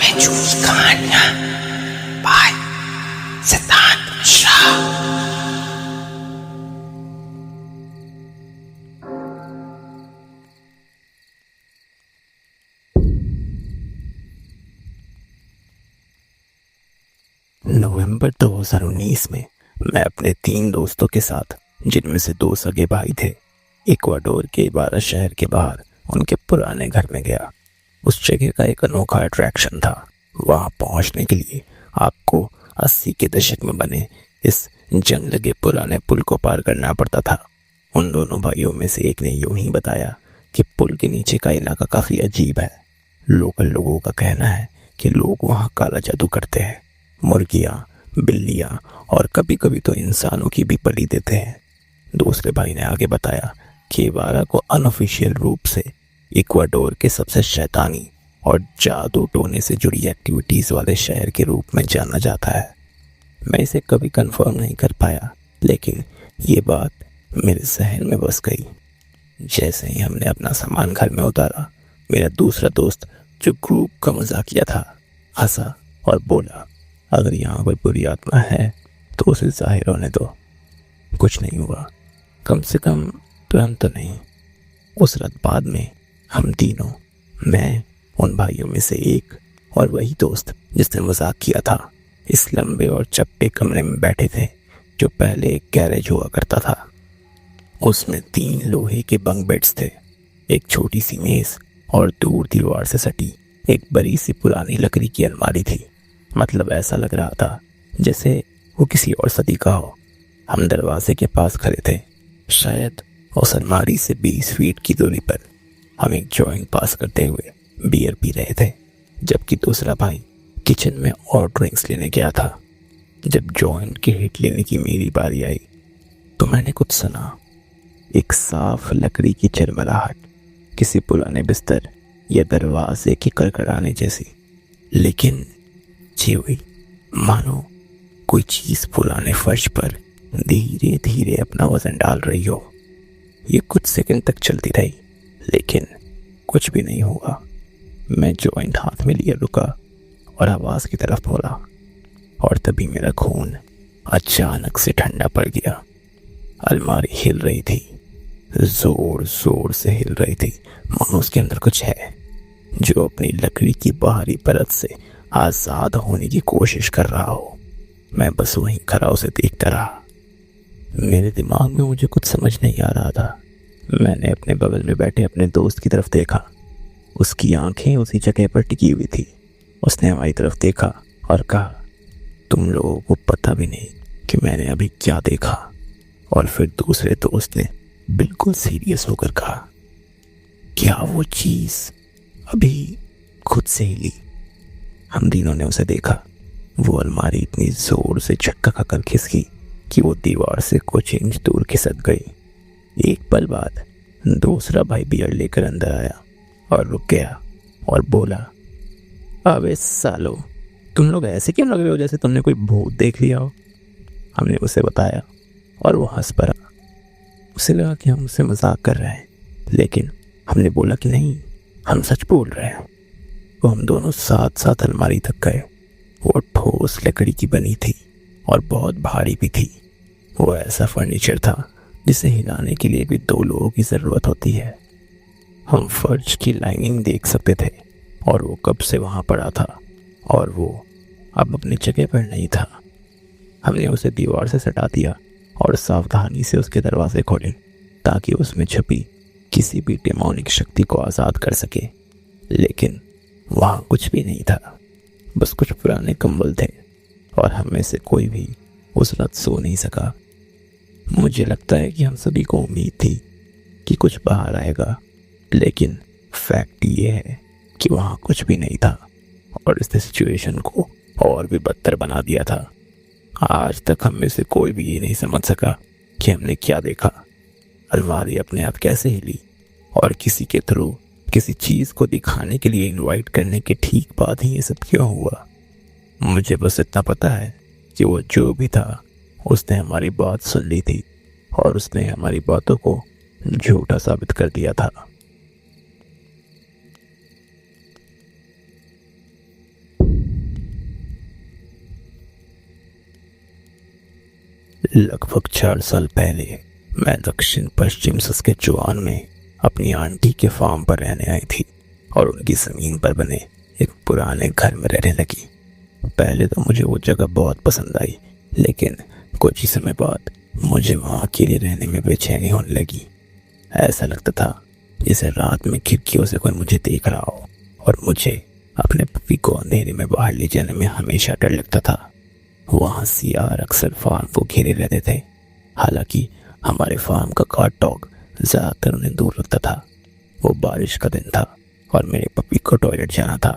झूठी कहानियां बाय सिद्धांत मिश्रा। नवंबर 2019 में मैं अपने 3 दोस्तों के साथ, जिनमें से 2 सगे भाई थे, इक्वाडोर के इबारा शहर के बाहर उनके पुराने घर में गया। उस जगह का एक अनोखा अट्रैक्शन था। वहां पहुंचने के लिए आपको 80 के दशक में बने इस जंग लगे पुराने पुल को पार करना पड़ता था। उन दोनों भाइयों में से एक ने यूं ही बताया कि पुल के नीचे का इलाका काफी अजीब है। लोकल लोगों का कहना है कि लोग वहां काला जादू करते हैं, मुर्गियां, बिल्लियां और कभी कभी तो इंसानों की भी बलि देते हैं। दूसरे भाई ने आगे बताया कि इबारा को अनऑफिशियल रूप से इक्वाडोर के सबसे शैतानी और जादू टोने से जुड़ी एक्टिविटीज वाले शहर के रूप में जाना जाता है। मैं इसे कभी कंफर्म नहीं कर पाया, लेकिन ये बात मेरे जहन में बस गई। जैसे ही हमने अपना सामान घर में उतारा, मेरा दूसरा दोस्त जो ग्रुप का मजाकिया था, हंसा और बोला, अगर यहाँ कोई बुरी आत्मा है तो उसे जाहिर होने दो, कुछ नहीं हुआ, कम से कम तुरंत तो नहीं। उस रात बाद में हम तीनों, मैं, उन भाइयों में से एक और वही दोस्त जिसने मजाक किया था, इस लंबे और चप्पे कमरे में बैठे थे जो पहले एक गैरेज हुआ करता था। उसमें 3 लोहे के बंक बेड्स थे, एक छोटी सी मेज और दूर दीवार से सटी एक बड़ी सी पुरानी लकड़ी की अलमारी थी। मतलब ऐसा लग रहा था जैसे वो किसी और सदी का हो। हम दरवाजे के पास खड़े थे। शायद उस अलमारी से 20 फीट की दूरी पर हम एक जॉइंट पास करते हुए बियर पी रहे थे, जबकि दूसरा भाई किचन में और ड्रिंक्स लेने गया था। जब जॉइंट के हिट लेने की मेरी बारी आई तो मैंने कुछ सुना, एक साफ लकड़ी की चरमराहट, किसी पुराने बिस्तर या दरवाजे के कड़कड़ाने जैसी। लेकिन जी हुई मानो कोई चीज पुराने फर्श पर धीरे धीरे अपना वजन डाल रही हो। ये कुछ सेकंड तक चलती रही, लेकिन कुछ भी नहीं हुआ। मैं जॉइंट हाथ में लिए रुका और आवाज की तरफ बोला, और तभी मेरा खून अचानक से ठंडा पड़ गया। अलमारी हिल रही थी, जोर जोर से हिल रही थी, मानो उसके अंदर कुछ है जो अपनी लकड़ी की बाहरी परत से आजाद होने की कोशिश कर रहा हो। मैं बस वहीं खड़ा उसे देखता रहा। मेरे दिमाग में मुझे कुछ समझ नहीं आ रहा था। मैंने अपने बगल में बैठे अपने दोस्त की तरफ देखा। उसकी आंखें उसी जगह पर टिकी हुई थी। उसने हमारी तरफ देखा और कहा, तुम लोगों को पता भी नहीं कि मैंने अभी क्या देखा। और फिर दूसरे दोस्त ने बिल्कुल सीरियस होकर कहा, क्या वो चीज अभी खुद से हिली? हम तीनों ने उसे देखा। वो अलमारी इतनी जोर से झटका खाकर खिसकी कि वो दीवार से कुछ इंच दूर खिसक गई। एक पल बाद दूसरा भाई बियर लेकर अंदर आया और रुक गया और बोला, अबे सालो, तुम लोग ऐसे क्यों लग रहे हो जैसे तुमने कोई भूत देख लिया हो? हमने उसे बताया और वो हंस पड़ा। उसे लगा कि हम उससे मजाक कर रहे हैं, लेकिन हमने बोला कि नहीं, हम सच बोल रहे हैं। तो हम दोनों साथ साथ अलमारी तक गए। वो ठोस लकड़ी की बनी थी और बहुत भारी भी थी। वो ऐसा फर्नीचर था जिसे हिलाने के लिए भी 2 लोगों की जरूरत होती है। हम फर्श की लाइनिंग देख सकते थे और वो कब से वहां पड़ा था और वो अब अपनी जगह पर नहीं था। हमने उसे दीवार से सटा दिया और सावधानी से उसके दरवाजे खोले ताकि उसमें छुपी किसी भी डेमोनिक शक्ति को आज़ाद कर सके। लेकिन वहां कुछ भी नहीं था, बस कुछ पुराने कंबल थे और हम में से कोई भी उस रात सो नहीं सका। मुझे लगता है कि हम सभी को उम्मीद थी कि कुछ बाहर आएगा, लेकिन फैक्ट ये है कि वहां कुछ भी नहीं था और इसने सिचुएशन को और भी बदतर बना दिया था। आज तक हम में से कोई भी ये नहीं समझ सका कि हमने क्या देखा। अलमारी अपने आप कैसे हिली और किसी के थ्रू किसी चीज को दिखाने के लिए इनवाइट करने के ठीक बाद ही ये सब क्यों हुआ। मुझे बस इतना पता है कि वो जो भी था उसने हमारी बात सुन ली थी और उसने हमारी बातों को झूठा साबित कर दिया था। लगभग 4 साल पहले मैं दक्षिण पश्चिम सस्केचुआन में अपनी आंटी के फार्म पर रहने आई थी और उनकी जमीन पर बने एक पुराने घर में रहने लगी। पहले तो मुझे वो जगह बहुत पसंद आई, लेकिन कुछ ही समय बाद मुझे वहाँ अकेले रहने में बेचैनी होने लगी। ऐसा लगता था जैसे रात में खिड़कियों से कोई मुझे देख रहा हो और मुझे अपने पपी को अंधेरे में बाहर ले जाने में हमेशा डर लगता था। वहाँ सियार अक्सर फार्म को घेरे रहते थे। हालांकि हमारे फार्म का गार्ड डॉग ज्यादातर उन्हें दूर रखता था। वो बारिश का दिन था और मेरे पपी को टॉयलेट जाना था।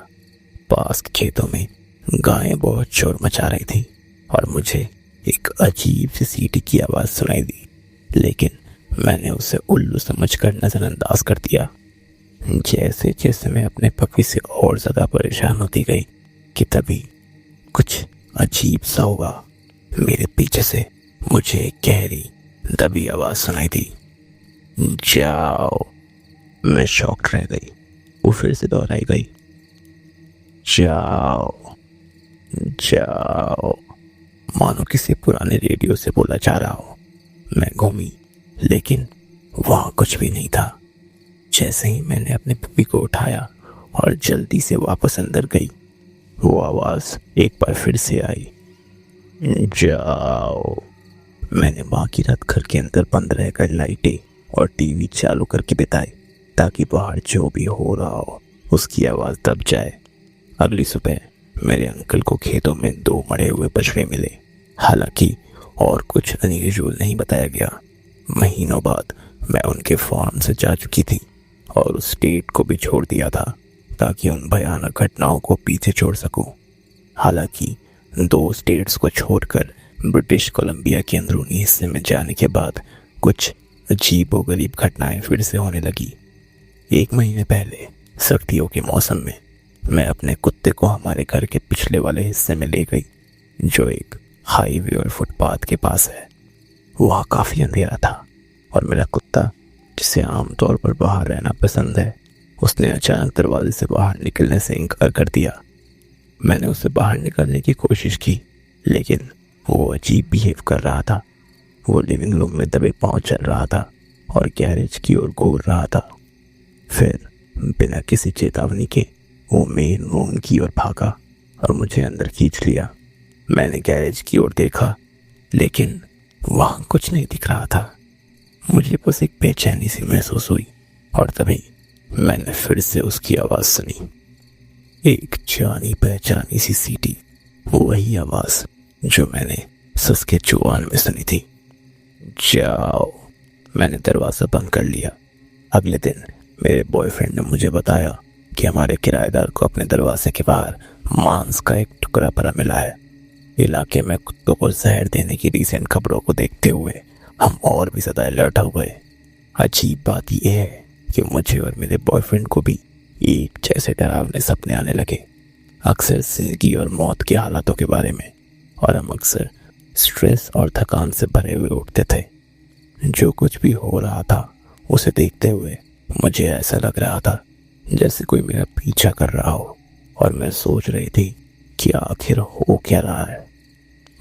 पास के खेतों में गायें बहुत शोर मचा रही थी और मुझे एक अजीब सी सीटी की आवाज सुनाई दी, लेकिन मैंने उसे उल्लू समझकर नजरअंदाज कर दिया। जैसे जैसे मैं अपने पपी से और ज्यादा परेशान होती गई कि तभी कुछ अजीब सा हुआ। मेरे पीछे से मुझे एक गहरी दबी आवाज सुनाई दी, जाओ। मैं शॉक्ड रह गई। वो फिर से दोहराई गई, जाओ जाओ, मानो किसी पुराने रेडियो से बोला जा रहा हो। मैं घूमी, लेकिन वहां कुछ भी नहीं था। जैसे ही मैंने अपने पपी को उठाया और जल्दी से वापस अंदर गई, वो आवाज एक बार फिर से आई, जाओ। मैंने बाकी रात घर के अंदर बंद रहकर लाइटें और टीवी चालू करके बिताई ताकि बाहर जो भी हो रहा हो उसकी आवाज दब जाए। अगली सुबह मेरे अंकल को खेतों में 2 मरे हुए बछड़े मिले। हालांकि और कुछ अनयूजुअल नहीं बताया गया। महीनों बाद मैं उनके फार्म से जा चुकी थी और उस स्टेट को भी छोड़ दिया था ताकि उन भयानक घटनाओं को पीछे छोड़ सकूं। हालांकि 2 स्टेट्स को छोड़कर ब्रिटिश कोलंबिया के अंदरूनी हिस्से में जाने के बाद कुछ अजीबोगरीब घटनाएं फिर से होने लगी। 1 महीने पहले सर्दियों के मौसम में मैं अपने कुत्ते को हमारे घर के पिछले वाले हिस्से में ले गई, जो एक हाईवे और फुटपाथ के पास है। वहाँ काफी अंधेरा था और मेरा कुत्ता, जिसे आमतौर पर बाहर रहना पसंद है, उसने अचानक दरवाजे से बाहर निकलने से इनकार कर दिया। मैंने उसे बाहर निकलने की कोशिश की, लेकिन वो अजीब बिहेव कर रहा था। वो लिविंग रूम में दबे पांव चल रहा था और गैरेज की ओर घूर रहा था। फिर बिना किसी चेतावनी के वो मेन रूम की ओर भागा और मुझे अंदर खींच लिया। मैंने गैरेज की ओर देखा, लेकिन वहां कुछ नहीं दिख रहा था। मुझे बस एक बेचैनी सी महसूस हुई और तभी मैंने फिर से उसकी आवाज सुनी, एक जानी पहचानी सी सीटी। वही आवाज जो मैंने सस्केचुआन में सुनी थी, जाओ। मैंने दरवाजा बंद कर लिया। अगले दिन मेरे बॉयफ्रेंड ने मुझे बताया कि हमारे किराएदार को अपने दरवाजे के बाहर मांस का एक टुकड़ा पड़ा मिला है। इलाके में कुत्तों को जहर देने की रीसेंट खबरों को देखते हुए हम और भी ज्यादा अलर्ट हो गए। अजीब बात यह है कि मुझे और मेरे बॉयफ्रेंड को भी एक जैसे डरावने सपने आने लगे, अक्सर जिंदगी और मौत के हालातों के बारे में, और हम अक्सर स्ट्रेस और थकान से भरे हुए उठते थे। जो कुछ भी हो रहा था उसे देखते हुए मुझे ऐसा लग रहा था जैसे कोई मेरा पीछा कर रहा हो और मैं सोच रही थी कि आखिर हो क्या रहा है।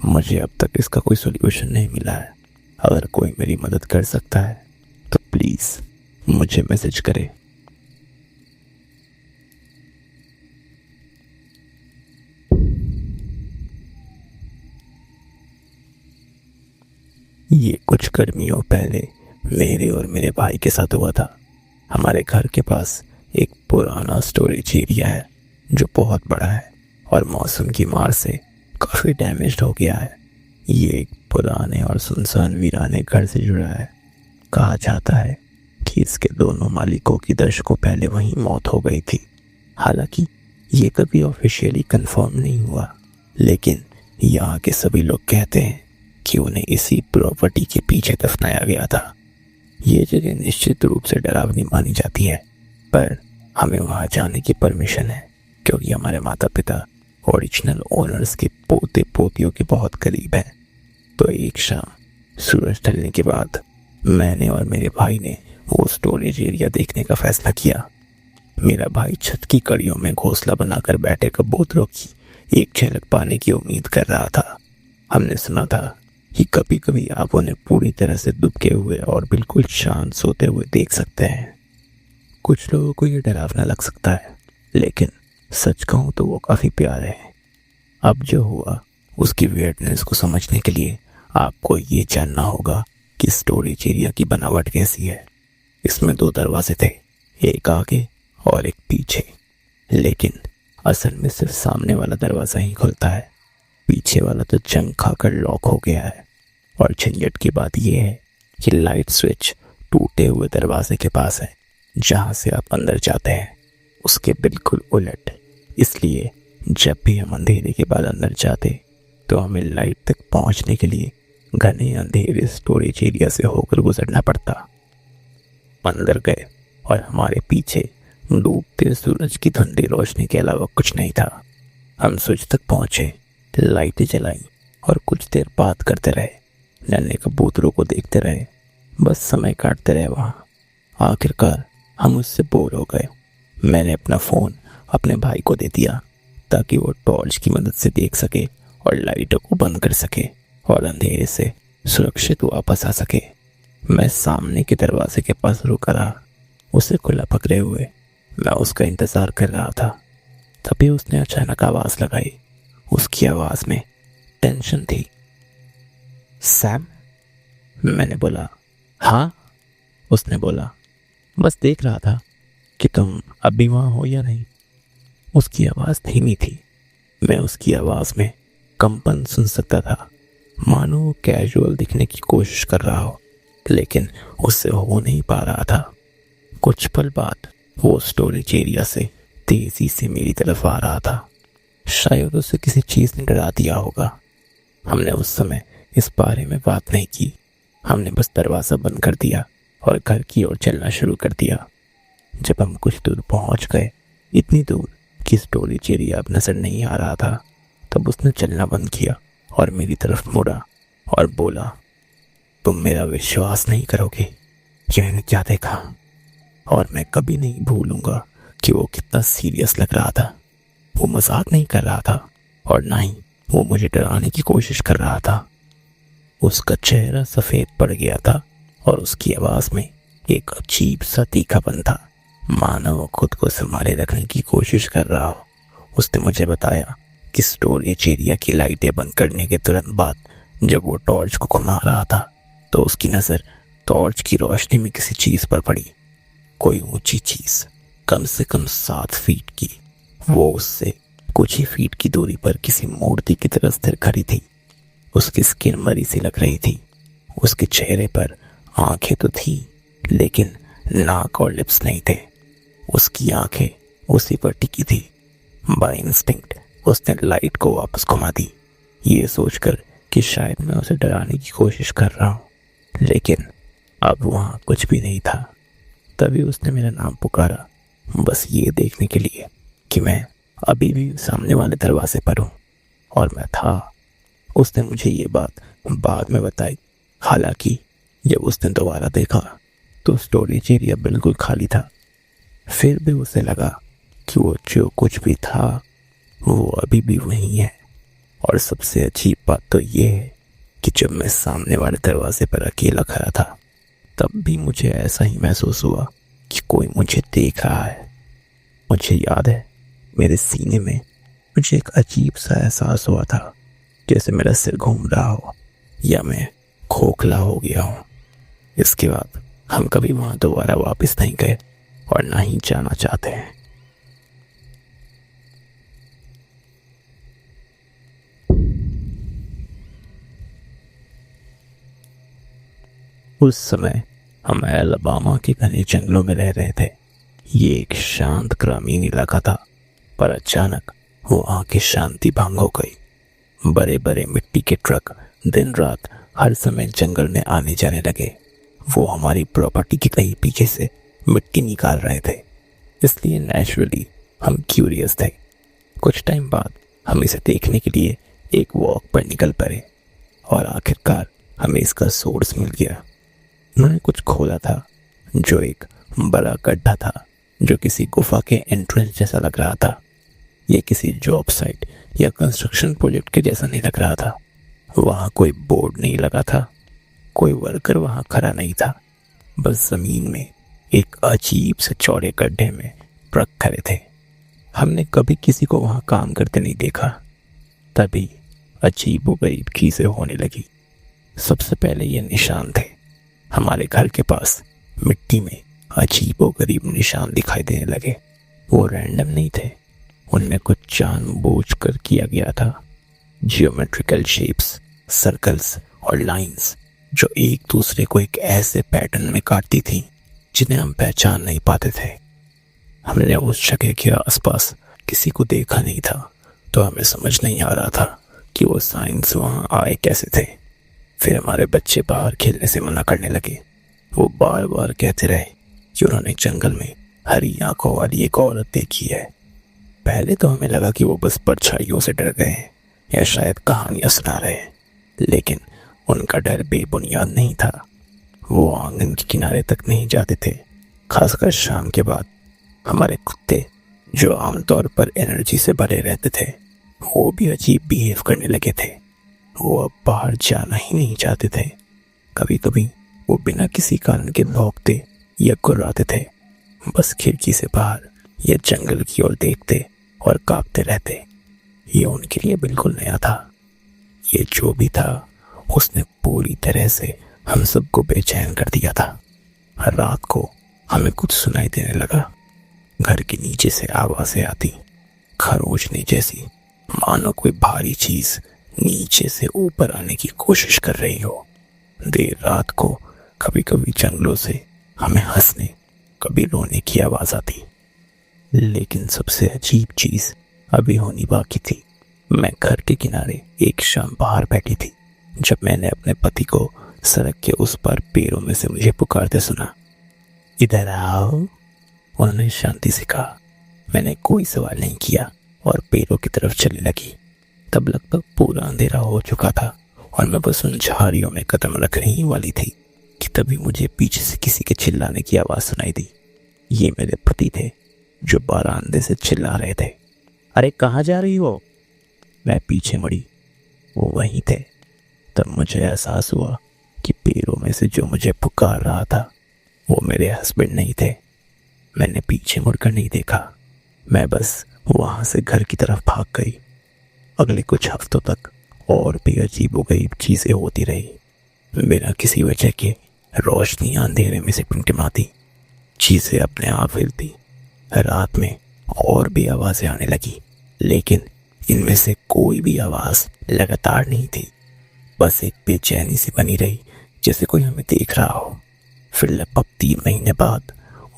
मुझे अब तक इसका कोई सॉल्यूशन नहीं मिला है। अगर कोई मेरी मदद कर सकता है तो प्लीज मुझे मैसेज करे। ये कुछ गर्मियों पहले मेरे और मेरे भाई के साथ हुआ था। हमारे घर के पास एक पुराना स्टोरेज एरिया है जो बहुत बड़ा है और मौसम की मार से काफी डैमेज्ड हो गया है। ये एक पुराने और सुनसान वीराने घर से जुड़ा है। कहा जाता है कि इसके दोनों मालिकों की दशकों पहले वहीं मौत हो गई थी। हालांकि ये कभी ऑफिशियली कंफर्म नहीं हुआ, लेकिन यहाँ के सभी लोग कहते हैं कि उन्हें इसी प्रॉपर्टी के पीछे दफनाया गया था। ये जगह निश्चित रूप से डरावनी मानी जाती है, पर हमें वहाँ जाने की परमिशन है क्योंकि हमारे माता पिता ओरिजिनल ओनर्स के पोते पोतियों के बहुत करीब हैं। तो एक शाम सूरज ढलने के बाद मैंने और मेरे भाई ने वो स्टोरेज एरिया देखने का फैसला किया। मेरा भाई छत की कड़ियों में घोंसला बनाकर बैठे कबूतरों की एक झलक पाने की उम्मीद कर रहा था। हमने सुना था कि कभी कभी आप उन्हें पूरी तरह से दुबके हुए और बिल्कुल शांत सोते हुए देख सकते हैं। कुछ लोगों को ये डरावना लग सकता है, लेकिन सच कहूं तो वो काफी प्यारे हैं। अब जो हुआ उसकी वियर्डनेस को समझने के लिए आपको ये जानना होगा कि स्टोरेज एरिया की बनावट कैसी है। इसमें 2 दरवाजे थे, एक आगे और एक पीछे, लेकिन असल में सिर्फ सामने वाला दरवाजा ही खुलता है। पीछे वाला तो जंग खाकर लॉक हो गया है। और झंझट की बात यह है कि लाइट स्विच टूटे हुए दरवाजे के पास है, जहां से आप अंदर जाते हैं उसके बिल्कुल उलट। इसलिए जब भी हम अंधेरे के बाद अंदर जाते तो हमें लाइट तक पहुंचने के लिए घने अंधेरे स्टोरेज एरिया से होकर गुजरना पड़ता। अंदर गए और हमारे पीछे डूबते सूरज की ठंडी रोशनी के अलावा कुछ नहीं था। हम स्विच तक पहुंचे, लाइटें जलाई और कुछ देर बात करते रहे, नन्हे कबूतरों को देखते रहे, बस समय काटते रहे वहाँ। आखिरकार हम उससे बोर हो गए। मैंने अपना फ़ोन अपने भाई को दे दिया ताकि वो टॉर्च की मदद से देख सके और लाइटों को बंद कर सके और अंधेरे से सुरक्षित वापस आ सके। मैं सामने के दरवाजे के पास रुका रहा, उसे खुला पकड़े हुए। मैं उसका इंतज़ार कर रहा था। तभी उसने अचानक आवाज़ लगाई। उसकी आवाज़ में टेंशन थी। सैम? मैंने बोला, हाँ। उसने बोला, बस देख रहा था कि तुम अभी वहाँ हो या नहीं। उसकी आवाज़ धीमी थी। मैं उसकी आवाज़ में कंपन सुन सकता था, मानो वो कैजुअल दिखने की कोशिश कर रहा हो, लेकिन उससे हो नहीं पा रहा था। कुछ पल बाद वो स्टोरेज एरिया से तेजी से मेरी तरफ आ रहा था। शायद उसे किसी चीज़ ने डरा दिया होगा। हमने उस समय इस बारे में बात नहीं की। हमने बस दरवाज़ा बंद कर दिया और घर की ओर चलना शुरू कर दिया। जब हम कुछ दूर पहुंच गए, इतनी दूर कि स्टोरेज एरिया अब नजर नहीं आ रहा था, तब उसने चलना बंद किया और मेरी तरफ मुड़ा और बोला, तुम मेरा विश्वास नहीं करोगे कि मैंने क्या देखा। और मैं कभी नहीं भूलूंगा कि वो कितना सीरियस लग रहा था। वो मजाक नहीं कर रहा था और ना ही वो मुझे डराने की कोशिश कर रहा था। उसका चेहरा सफ़ेद पड़ गया था और उसकी आवाज़ में एक अजीब सा तीखापन था, मानो वो खुद को संभाले रखने की कोशिश कर रहा हो। उसने मुझे बताया कि स्टोरेज एरिया की लाइटें बंद करने के तुरंत बाद जब वो टॉर्च को घुमा रहा था तो उसकी नज़र टॉर्च की रोशनी में किसी चीज़ पर पड़ी। कोई ऊंची चीज़, कम से कम 7 फीट की। वो उससे कुछ ही फीट की दूरी पर किसी मूर्ति की तरह स्थिर खड़ी थी। उसकी स्किन मरी सी लग रही थी। उसके चेहरे पर आंखें तो थी, लेकिन नाक और लिप्स नहीं थे। उसकी आंखें उसी पर टिकी थी। बाय इंस्टिंक्ट उसने लाइट को वापस घुमा दी, ये सोचकर कि शायद मैं उसे डराने की कोशिश कर रहा हूँ, लेकिन अब वहाँ कुछ भी नहीं था। तभी उसने मेरा नाम पुकारा, बस ये देखने के लिए कि मैं अभी भी सामने वाले दरवाजे पर हूँ। और मैं था। उसने मुझे ये बात बाद में बताई। हालांकि जब उसने दोबारा देखा तो स्टोरेज एरिया बिल्कुल खाली था। फिर भी उसे लगा कि वो जो कुछ भी था वो अभी भी वहीं है। और सबसे अजीब बात तो ये है कि जब मैं सामने वाले दरवाजे पर अकेला खड़ा था, तब भी मुझे ऐसा ही महसूस हुआ कि कोई मुझे देख रहा है। मुझे याद है, मेरे सीने में मुझे एक अजीब सा एहसास हुआ था, जैसे मेरा सिर घूम रहा हो या मैं खोखला हो गया हूँ। इसके बाद हम कभी वहाँ दोबारा वापस नहीं गए और ना ही जाना चाहते हैं। उस समय हम अलबामा के घने जंगलों में रह रहे थे। ये एक शांत ग्रामीण इलाका था, पर अचानक वहाँ की शांति भंग हो गई। बड़े बड़े मिट्टी के ट्रक दिन रात हर समय जंगल में आने जाने लगे। वो हमारी प्रॉपर्टी के कहीं पीछे से मिट्टी निकाल रहे थे, इसलिए नेचुरली हम क्यूरियस थे। कुछ टाइम बाद हम इसे देखने के लिए एक वॉक पर निकल पड़े और आखिरकार हमें इसका सोर्स मिल गया। मैंने कुछ खोला था जो एक बड़ा गड्ढा था, जो किसी गुफा के एंट्रेंस जैसा लग रहा था। यह किसी जॉब साइट या कंस्ट्रक्शन प्रोजेक्ट के जैसा नहीं लग रहा था। वहां कोई बोर्ड नहीं लगा था, कोई वर्कर वहां खड़ा नहीं था। बस जमीन में एक अजीब से चौड़े गड्ढे में ट्रक खड़े थे। हमने कभी किसी को वहां काम करते नहीं देखा। तभी अजीबोगरीब चीजें होने लगी। सबसे पहले ये निशान थे। हमारे घर के पास मिट्टी में अजीबोगरीब निशान दिखाई देने लगे। वो रैंडम नहीं थे, उनमें कुछ जानबूझकर किया गया था। जियोमेट्रिकल शेप्स, सर्कल्स और लाइंस जो एक दूसरे को एक ऐसे पैटर्न में काटती थी जिन्हें हम पहचान नहीं पाते थे। हमने उस जगह के आसपास किसी को देखा नहीं था, तो हमें समझ नहीं आ रहा था कि वो साइंस वहां आए कैसे थे। फिर हमारे बच्चे बाहर खेलने से मना करने लगे। वो बार बार कहते रहे कि उन्होंने जंगल में हरी आंखों वाली एक औरत देखी है। पहले तो हमें लगा कि वो बस परछाइयों से डर गए हैं या शायद कहानियां सुना रहे हैं, लेकिन उनका डर बेबुनियाद नहीं था। वो आंगन के किनारे तक नहीं जाते थे, खासकर शाम के बाद। हमारे कुत्ते जो आमतौर पर एनर्जी से भरे रहते थे, वो भी अजीब बिहेव करने लगे थे। वो अब बाहर जाना ही नहीं चाहते थे। कभी कभी वो बिना किसी कारण के भौंकते या गुर्राते थे, बस खिड़की से बाहर या जंगल की ओर देखते और कांपते रहते। ये उनके लिए बिल्कुल नया था। ये जो भी था, उसने पूरी तरह से हम सबको बेचैन कर दिया था। हर रात को हमें कुछ सुनाई देने लगा। घर के नीचे से आवाजें आती, खरोचने जैसी, मानो कोई भारी चीज नीचे से ऊपर आने की कोशिश कर रही हो। देर रात को कभी कभी जंगलों से हमें हंसने, कभी रोने की आवाज आती। लेकिन सबसे अजीब चीज अभी होनी बाकी थी। मैं घर के किनारे एक शाम बाहर बैठी थी जब मैंने अपने पति को सड़क के उस पार पेड़ों में से मुझे पुकारते सुना। इधर आओ, उन्होंने शांति से कहा। मैंने कोई सवाल नहीं किया और पेड़ों की तरफ चलने लगी। तब लगभग पूरा अंधेरा हो चुका था और मैं बस उन झाड़ियों में कदम रखने ही वाली थी कि तभी मुझे पीछे से किसी के चिल्लाने की आवाज सुनाई दी। ये मेरे पति थे जो बरामदे से चिल्ला रहे थे, अरे कहाँ जा रही हो? मैं पीछे मुड़ी, वो वहीं थे। तब मुझे एहसास हुआ कि पेड़ों में से जो मुझे पुकार रहा था वो मेरे हस्बैंड नहीं थे। मैंने पीछे मुड़कर नहीं देखा, मैं बस वहां से घर की तरफ भाग गई। अगले कुछ हफ्तों तक और भी अजीबोगरीब चीजें होती रही। बिना किसी वजह के रोशनी अंधेरे में से टिमटिमाती, चीजें अपने आप हिलती। रात में और भी आवाजें आने लगी, लेकिन इनमें से कोई भी आवाज लगातार नहीं थी। बस एक बेचैनी सी बनी रही, जैसे कोई हमें देख रहा हो। फिर लगभग 3 महीने बाद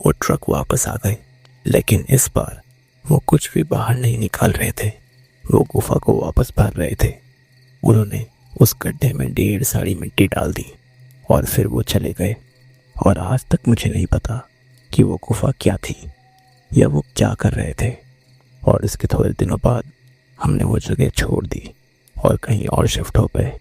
वो ट्रक वापस आ गए, लेकिन इस बार वो कुछ भी बाहर नहीं निकाल रहे थे। वो गुफा को वापस भर रहे थे। उन्होंने उस गड्ढे में 1.5 साड़ी मिट्टी डाल दी और फिर वो चले गए। और आज तक मुझे नहीं पता कि वो गुफा क्या थी या वो क्या कर रहे थे। और इसके थोड़े दिनों बाद हमने वो जगह छोड़ दी और कहीं और शिफ्ट हो गए।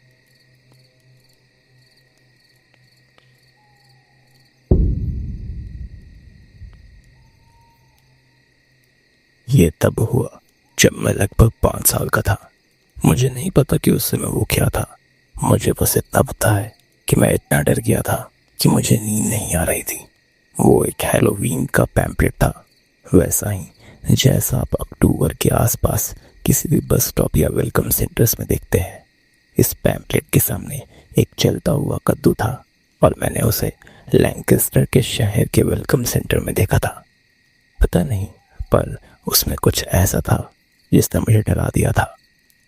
ये तब हुआ जब मैं लगभग 5 साल का था। मुझे नहीं पता कि उस समय वो क्या था। मुझे बस इतना पता है कि मैं इतना डर गया था कि मुझे नींद नहीं आ रही थी। वो एक हैलोवीन का पैम्पलेट था, वैसा ही जैसा आप अक्टूबर के आसपास किसी भी बस स्टॉप या वेलकम सेंटर्स में देखते हैं। इस पैम्पलेट के सामने एक जलता हुआ कद्दू था और मैंने उसे लैंकेस्टर के शहर के वेलकम सेंटर में देखा था। पता नहीं, पर उसमें कुछ ऐसा था जिसने मुझे डरा दिया था।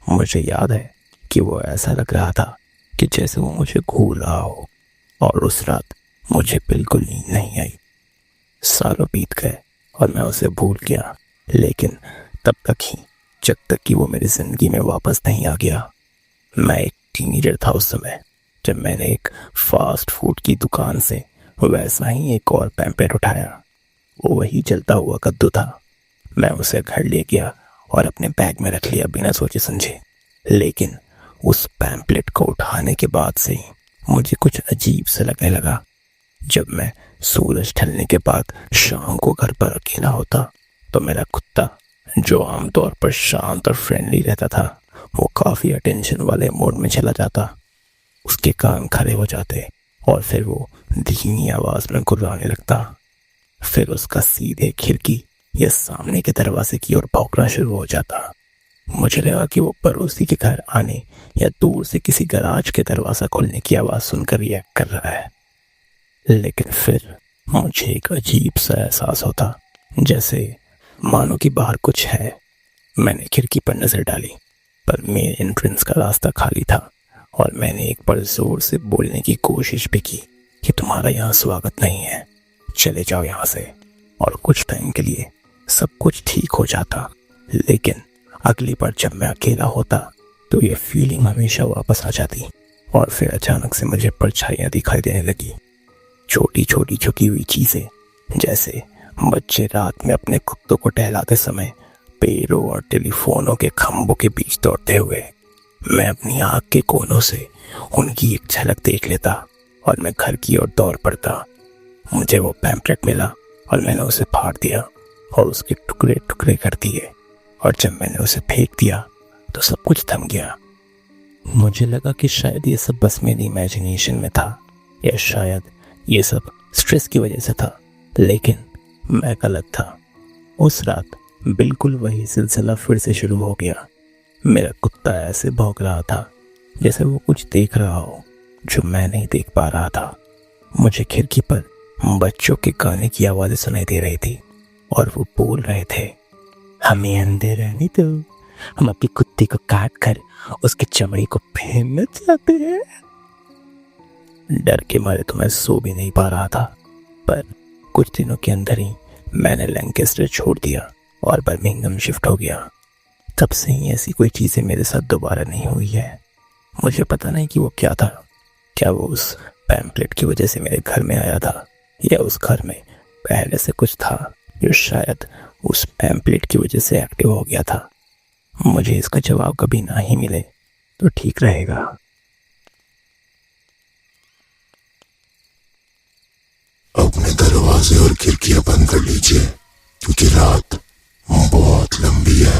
मुझे याद है कि वो ऐसा लग रहा था कि जैसे वो मुझे घूर रहा हो। और उस रात मुझे बिल्कुल नींद नहीं आई। सालों बीत गए और मैं उसे भूल गया, लेकिन तब तक ही जब तक कि वो मेरी जिंदगी में वापस नहीं आ गया। मैं एक टीनेजर था उस समय, जब मैंने एक फास्ट फूड की दुकान से वैसा ही एक और पैम्पलेट उठाया। वो वही जलता हुआ कद्दू था। मैं उसे घर ले गया और अपने बैग में रख लिया बिना सोचे समझे। लेकिन उस पैम्पलेट को उठाने के बाद से ही मुझे कुछ अजीब सा लगने लगा। जब मैं सूरज ढलने के बाद शाम को घर पर अकेला होता, तो मेरा कुत्ता, जो आमतौर पर शांत और फ्रेंडली रहता था, वो काफी अटेंशन वाले मोड में चला जाता। उसके कान खड़े हो जाते और फिर वो धीमी आवाज में गुर्राने लगता। फिर उसका सीधे खिड़की या सामने के दरवाजे की ओर भौंकना शुरू हो जाता। मुझे लगा कि वो पड़ोसी के घर आने या दूर से किसी गैराज के दरवाजा खोलने की आवाज सुनकर रिएक्ट कर रहा है। लेकिन फिर मुझे एक अजीब सा एहसास होता, जैसे मानो कि बाहर कुछ है। मैंने खिड़की पर नजर डाली, पर मेन एंट्रेंस का रास्ता खाली था और मैंने एक बार जोर से बोलने की कोशिश भी की कि तुम्हारा यहाँ स्वागत नहीं है, चले जाओ यहाँ से। और कुछ टाइम के लिए सब कुछ ठीक हो जाता। लेकिन अगली बार जब मैं अकेला होता तो ये फीलिंग हमेशा वापस आ जाती और फिर अचानक से मुझे परछाइयाँ दिखाई देने लगी। छोटी छोटी झुकी हुई चीजें, जैसे बच्चे रात में अपने कुत्तों को टहलाते समय पेड़ों और टेलीफोनों के खंभों के बीच दौड़ते हुए। मैं अपनी आँख के कोनों से उनकी एक झलक देख लेता और मैं घर की ओर दौड़ पड़ता। मुझे वो पैम्पलेट मिला और मैंने उसे फाड़ दिया और उसके टुकड़े टुकड़े कर दिए। और जब मैंने उसे फेंक दिया तो सब कुछ थम गया। मुझे लगा कि शायद ये सब बस मेरी इमेजिनेशन में था, या शायद ये सब स्ट्रेस की वजह से था। लेकिन मैं गलत था। उस रात बिल्कुल वही सिलसिला फिर से शुरू हो गया। मेरा कुत्ता ऐसे भौंक रहा था जैसे वो कुछ देख रहा हो जो मैं नहीं देख पा रहा था। मुझे खिड़की पर बच्चों के गाने की आवाज़ें सुनाई दे रही थी और वो बोल रहे थे, हमें अंदर रहने दो, हम अपने कुत्ते को काट कर उसके चमड़ी को पहनना चाहते हैं। डर के मारे तो मैं सो भी नहीं पा रहा था। पर कुछ दिनों के अंदर ही मैंने लैंकेस्टर छोड़ दिया और बर्मिंघम शिफ्ट हो गया। तब से ही ऐसी कोई चीज़ें मेरे साथ दोबारा नहीं हुई है। मुझे पता नहीं कि वो क्या था। क्या वो उस पैम्पलेट की वजह से मेरे घर में आया था, या उस घर में पहले से कुछ था जो शायद उस पैम्पलेट की वजह से एक्टिव हो गया था। मुझे इसका जवाब कभी ना ही मिले तो ठीक रहेगा। अपने दरवाजे और खिड़कियां बंद कर लीजिए, क्योंकि रात बहुत लंबी है।